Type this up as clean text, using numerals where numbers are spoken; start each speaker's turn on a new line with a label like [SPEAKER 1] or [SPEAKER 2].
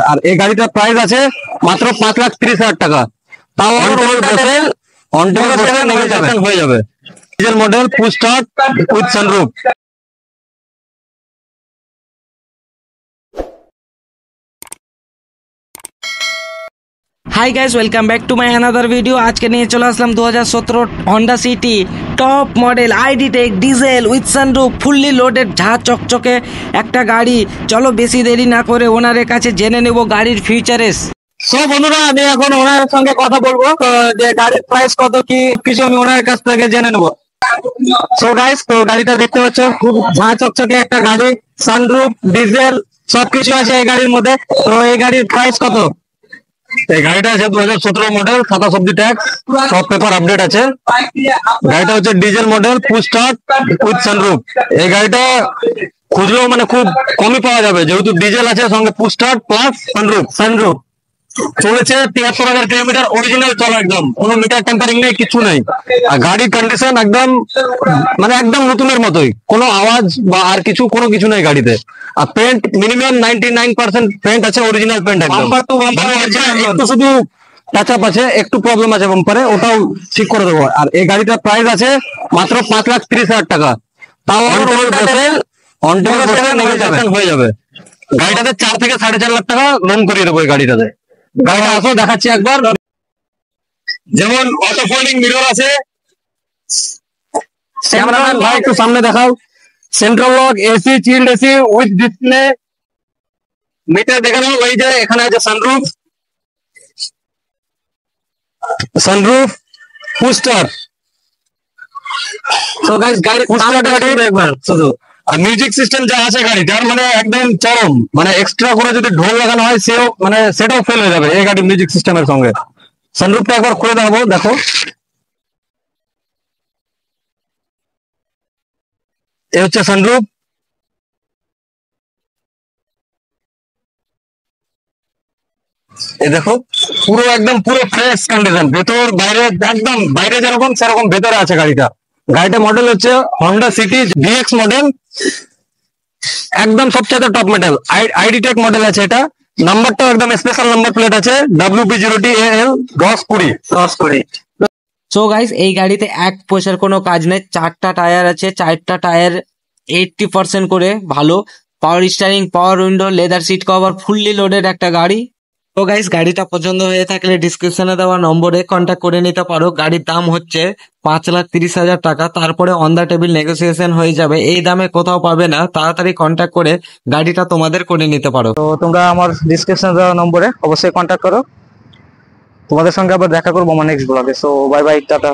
[SPEAKER 1] আর এই গাড়িটার প্রাইস আছে মাত্র 5,30,000 টাকা। তাও অন টেবিল হয়ে যাবে। Diesel model, full start with sunroof.
[SPEAKER 2] Hi guys, welcome back to my another video. आज के लिए चले आसलाम 2017 Honda City top model ID tech diesel with sunroof fully loaded झा चकचके एक गाड़ी। चलो बेसि देरी ना करे ओनारे काछे जेने नेब गाड़ीर ফিউচারস।
[SPEAKER 1] সো বন্ধুরা, আমি এখন ওনার সঙ্গে কথা বলবো যে গাড়ির প্রাইস কত কি কিছু আমি ওনার কাছ থেকে জেনে নেব। সো গাইস, তো গাড়িটা দেখতে পাচ্ছ, খুব ঝাঁ চকচকে একটা গাড়ি, সানরুফ, ডিজেল সবকিছু আছে এই গাড়ির মধ্যে। তো এই গাড়ির প্রাইস কত? এই গাড়িটা আছে 2017 মডেল, 27 অব্দি ট্যাক্স, সব পেপার আপডেট আছে। গাড়িটা হচ্ছে diesel model, full start with sunroof. এই গাড়িটা খুচরো মানে খুব কমই পাওয়া যাবে, যেহেতু ডিজেল আছে সঙ্গে ফুল স্টার্ট প্লাস সানরুফ। চলেছে 73,000 কিলোমিটার অরিজিনাল চলা, একদম কোনো মিটার টেম্পারিং নেই, কিছু নেই। আর গাড়ির কন্ডিশন একদম মানে একদম নতুনের মতোই, কোনো আওয়াজ বা আর কিছু কোনো কিছু নেই গাড়িতে। আর পেন্ট মিনিমাম 99% পেন্ট আছে, অরিজিনাল পেন্ট একদম। একটু শুধু টাচ আপ আছে, একটু প্রবলেম আছে বাম্পারে, ওটাও ঠিক করে দেবো। আর এই গাড়িটার প্রাইস আছে মাত্র 5,30,000 টাকা। তাও অন টেবিল হয়ে যাবে। গাড়িটাতে 4 থেকে 4.5 লাখ টাকা লোন করিয়ে দেবো এই গাড়িটাতে। গাড়িটা আসো দেখাচ্ছি একবার। যেমন অটো ফোল্ডিং মিরর আছে, ক্যামেরাম্যান ভাই একটু সামনে দেখাও। Central lock, AC, chilled AC with display, meter দেখে নাও। এই যে এখানে আছে সানরুফ পুস্টার। তো গাইস, গাড়ি পুস্টারটা একবার শুধু। আর মিউজিক সিস্টেম যা আছে গাড়িটার মানে একদম চরম, মানে এক্সট্রা করে যদি ঢোল লাগানো হয় সেও মানে সেটাও ফেল হয়ে যাবে এই গাড়ির মিউজিক সিস্টেমের সঙ্গে। সানরুফটা একবার খুলে দেখাবো, দেখো। এই হচ্ছে সানরুফ। এই দেখো, পুরো একদম পুরো ফ্রেশ কন্ডিশন, ভেতর বাইরে একদম, বাইরে যেরকম সেরকম ভেতরে আছে গাড়িটা। গাড়িটা মডেল হচ্ছে হন্ডা সিটি ভিএক্স মডেল, একদম সবচেয়ে top model, ID tech model আছে এটা। নাম্বারটাও একদম স্পেশাল নাম্বার প্লেট আছে, WP0TAL 1020।
[SPEAKER 2] সো গাইস, এই গাড়িতে এক পয়সার কোনো কাজ নেই। 4টা টায়ার আছে, 4টা টায়ার 80% করে ভালো। Power steering, power window, leather seat cover, fully loaded একটা গাড়ি। তো গাইস, গাড়িটা পছন্দ হয়ে থাকলে ডিসক্রিপশনে দেওয়া নম্বরে কন্ট্যাক্ট করে নিতে পারো। গাড়ির দাম হচ্ছে 5,30,000 টাকা। তারপরে অন দা টেবিল নেগোসিয়েশন হয়ে যাবে, এই দামে কোথাও পাবে না। তাড়াতাড়ি কন্ট্যাক্ট করে গাড়িটা তোমাদের করে নিতে পারো।
[SPEAKER 1] তো তোমরা আমার ডিসক্রিপশনে দেওয়া নম্বরে অবশ্যই কন্ট্যাক্ট করো। তোমাদের সঙ্গে আবার দেখা করবো আমার নেক্সট ব্লগে। So bye bye, tata.